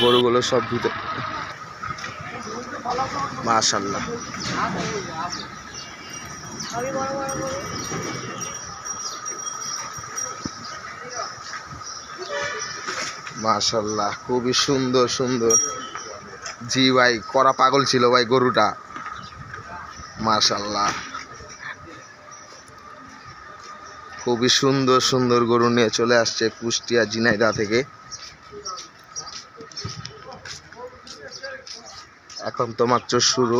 গরুগুলো সব ভিতরে। মাশাআল্লাহ, মাশাআল্লাহ, খুবই সুন্দর সুন্দর। জি ভাই, করা পাগল ছিল ভাই গরুটা। মাশাআল্লাহ, খুবই সুন্দর সুন্দর গরু নিয়ে চলে আসছে কুষ্টিয়া ঝিনাইদহ থেকে। এখন তো মাত্র শুরু।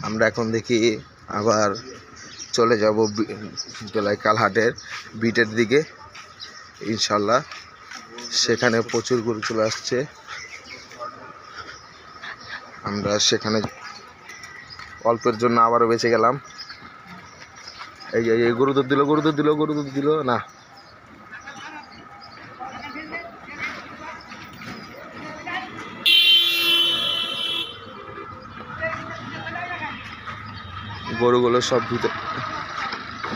আমরা এখন দেখি আবার চলে যাব কালহাটের বিটের দিকে ইনশাল্লাহ। সেখানে প্রচুর গরু চলে আসছে। আমরা সেখানে অল্পের জন্য আবারও বেঁচে গেলাম। এই গরু দুধ দিল, গরু দুধ দিল, গরু দুধ দিল না। গরুগুলো সব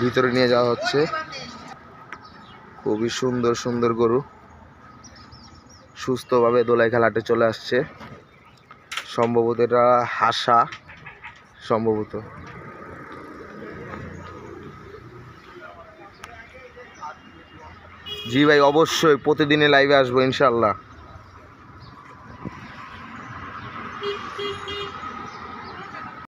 ভিতরে নিয়ে যাওয়া হচ্ছে। খুবই সুন্দর সুন্দর গরু সুস্থভাবে দোলাই খেলাটে চলে আসছে। সম্ভবত এটা হাসা, সম্ভবত। জি ভাই, অবশ্যই প্রতিদিনে লাইভে আসবো ইনশাল্লাহ।